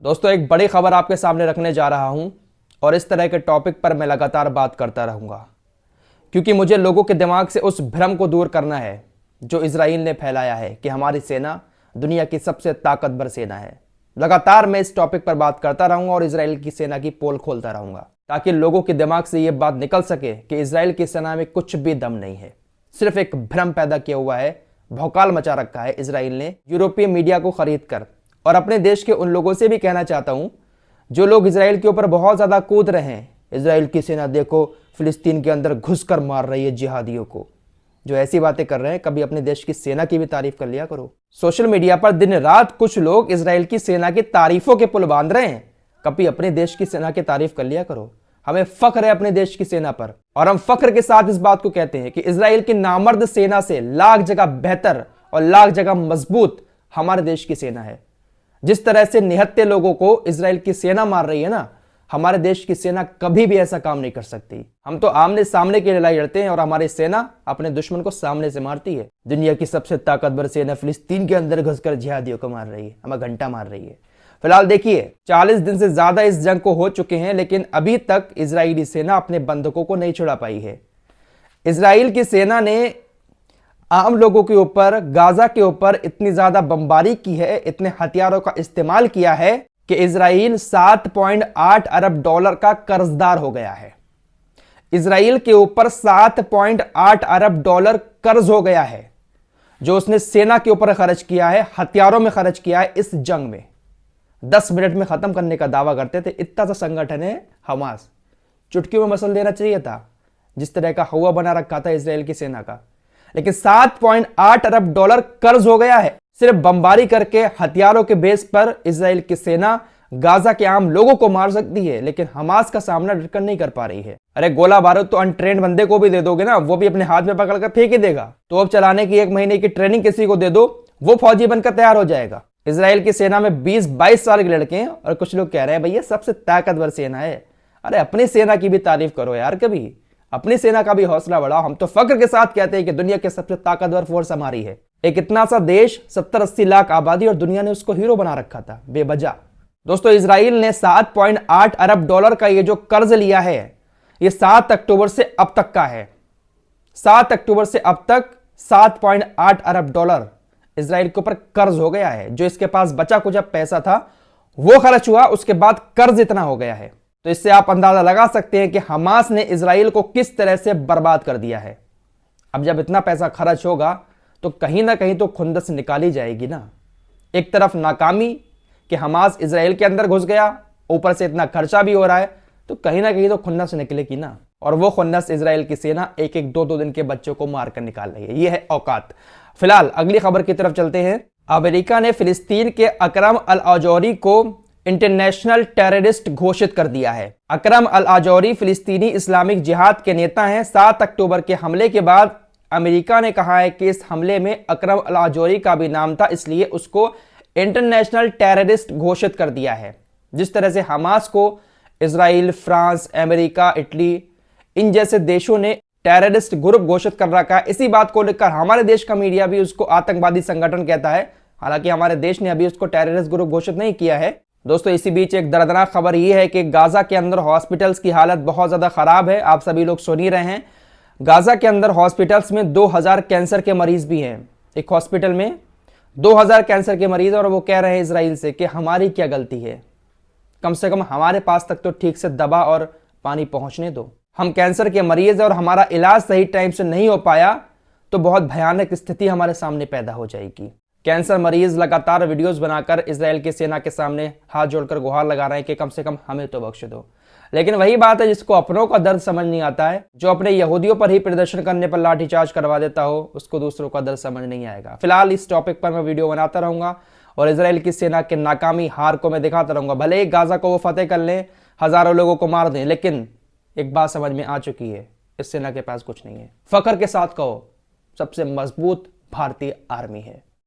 दोस्तों, एक बड़ी खबर आपके सामने रखने जा रहा हूं और इस तरह के टॉपिक पर मैं लगातार बात करता रहूंगा क्योंकि मुझे लोगों के दिमाग से उस भ्रम को दूर करना है जो इजराइल ने फैलाया है कि हमारी सेना दुनिया की सबसे ताकतवर सेना है। लगातार मैं इस टॉपिक पर बात करता रहूंगा और इजराइल की सेना की पोल खोलता रहूंगा ताकि लोगों के दिमाग से यह बात निकल सके कि इजराइल की सेना में कुछ भी दम नहीं है। सिर्फ एक भ्रम पैदा किया हुआ है, भौकाल मचा रखा है इजराइल ने यूरोपीय मीडिया को खरीद कर। और अपने देश के उन लोगों से भी कहना चाहता हूं जो लोग इजराइल के ऊपर बहुत ज्यादा कूद रहे हैं, इजराइल की सेना देखो फिलिस्तीन के अंदर घुसकर मार रही है जिहादियों को, जो ऐसी बातें कर रहे हैं, कभी अपने देश की सेना की भी तारीफ कर लिया करो। सोशल मीडिया पर दिन रात कुछ लोग इजराइल की सेना की तारीफों के पुल बांध रहे हैं, कभी अपने देश की सेना की तारीफ कर लिया करो। हमें फख्र है अपने देश की सेना पर और हम फख्र के साथ इस बात को कहते हैं कि इजराइल की नामर्द सेना से लाख जगह बेहतर और लाख जगह मजबूत हमारे देश की सेना है। जिस तरह से निहत्थे लोगों को इजराइल की सेना मार रही है ना, हमारे देश की सेना कभी भी ऐसा काम नहीं कर सकती। हम तो आमने सामने की लड़ाई लड़ते हैं और हमारी सेना अपने दुश्मन को सामने से मारती है। दुनिया की सबसे ताकतवर सेना फिलिस्तीन के अंदर घुसकर जिहादियों को मार रही है, हमें घंटा मार रही है। फिलहाल देखिए, 40 दिन से ज्यादा इस जंग को हो चुके हैं, लेकिन अभी तक इजरायली सेना अपने बंधकों को नहीं छुड़ा पाई है। इजराइल की सेना ने आम लोगों के ऊपर, गाजा के ऊपर इतनी ज्यादा बमबारी की है, इतने हथियारों का इस्तेमाल किया है कि इजराइल 7.8 अरब डॉलर का कर्जदार हो गया है। इजराइल के ऊपर 7.8 अरब डॉलर कर्ज हो गया है जो उसने सेना के ऊपर खर्च किया है, हथियारों में खर्च किया है। इस जंग में 10 मिनट में खत्म करने का दावा करते थे, इतना सा संगठन है हमास, चुटकियों में मसल देना चाहिए था जिस तरह का हवा बना रखा था इजराइल की सेना का। लेकिन 7.8 अरब डॉलर कर्ज हो गया है। सिर्फ बमबारी करके हथियारों के बेस पर इजराइल की सेना गाजा के आम लोगों को मार सकती है, लेकिन हमास का सामना डटकर नहीं कर पा रही है। अरे गोला बारूद तो अनट्रेंड बंदे को भी दे दोगे ना, वो भी अपने हाथ में पकड़कर फेंक ही देगा। तो अब चलाने की 1 महीने की ट्रेनिंग किसी को दे दो, वो फौजी बनकर तैयार हो जाएगा। इजराइल की सेना में 20-22 साल के लड़के हैं और कुछ लोग कह रहे हैं भैया सबसे ताकतवर सेना है। अरे अपनी सेना की भी तारीफ करो यार, कभी अपनी सेना का भी हौसला बढ़ाओ। हम तो फख्र के साथ कहते हैं कि दुनिया के सबसे ताकतवर फोर्स हमारी है। एक इतना सा देश, 70-80 लाख आबादी, और दुनिया ने उसको हीरो बना रखा था बेवजह। दोस्तों, इजराइल ने 7.8 अरब डॉलर का ये जो कर्ज लिया है, ये 7 अक्टूबर से अब तक का है। 7 अक्टूबर से अब तक 7.8 अरब डॉलर इजराइल के ऊपर कर्ज हो गया है। जो इसके पास बचा कुछ पैसा था वो खर्च हुआ, उसके बाद कर्ज इतना हो गया है। तो इससे आप अंदाजा लगा सकते हैं कि हमास ने इजराइल को किस तरह से बर्बाद कर दिया है। अब जब इतना पैसा खर्च होगा तो कहीं ना कहीं तो खुंदस निकाली जाएगी ना। एक तरफ नाकामी कि हमास इजराइल के अंदर घुस गया, ऊपर से इतना खर्चा भी हो रहा है, तो कहीं ना कहीं तो खुन्नस निकलेगी ना। और वो खुन्नस इजराइल की सेना 1-1, 2-2 दिन के बच्चों को मारकर निकाल रही है। ये है औकात। फिलहाल अगली खबर की तरफ चलते हैं। अमेरिका ने फिलिस्तीन के अकरम अल आजौरी को इंटरनेशनल टेररिस्ट घोषित कर दिया है। अकरम अल आजौरी फिलिस्तीनी इस्लामिक जिहाद के नेता हैं। 7 अक्टूबर के हमले के बाद अमेरिका ने कहा है कि इस हमले में अकरम अल आजौरी का भी नाम था, इसलिए उसको इंटरनेशनल टेररिस्ट घोषित कर दिया है। जिस तरह से हमास को इजराइल, फ्रांस, अमेरिका, इटली, इन जैसे देशों ने टेररिस्ट ग्रुप घोषित कर रखा है, इसी बात को लेकर हमारे देश का मीडिया भी उसको आतंकवादी संगठन कहता है। हालांकि हमारे देश ने अभी उसको टेररिस्ट ग्रुप घोषित नहीं किया है। दोस्तों, इसी बीच एक दर्दनाक खबर यह है कि गाजा के अंदर हॉस्पिटल्स की हालत बहुत ज्यादा खराब है। आप सभी लोग सुन ही रहे हैं, गाजा के अंदर हॉस्पिटल्स में 2000 कैंसर के मरीज भी हैं। एक हॉस्पिटल में 2000 कैंसर के मरीज, और वो कह रहे हैं इजराइल से कि हमारी क्या गलती है, कम से कम हमारे पास तक तो ठीक से दवा और पानी पहुंचने दो। हम कैंसर के मरीज और हमारा इलाज सही टाइम से नहीं हो पाया तो बहुत भयानक स्थिति हमारे सामने पैदा हो जाएगी। कैंसर मरीज लगातार वीडियोस बनाकर इजराइल की सेना के सामने हाथ जोड़कर गुहार लगा रहे हैं कि कम से कम हमें तो बख्श दो। लेकिन वही बात है, जिसको अपनों का दर्द समझ नहीं आता है, जो अपने यहूदियों पर ही प्रदर्शन करने पर लाठीचार्ज करवा देता हो, उसको दूसरों का दर्द समझ नहीं आएगा। फिलहाल इस टॉपिक पर मैं वीडियो बनाता रहूंगा और इजराइल की सेना के नाकामी हार को मैं दिखाता रहूंगा। भले ही गाजा को वो फतेह कर लें, हजारों लोगों को मार दें, लेकिन एक बात समझ में आ चुकी है, इस सेना के पास कुछ नहीं है। फख्र के साथ कहो, सबसे मजबूत भारतीय आर्मी है।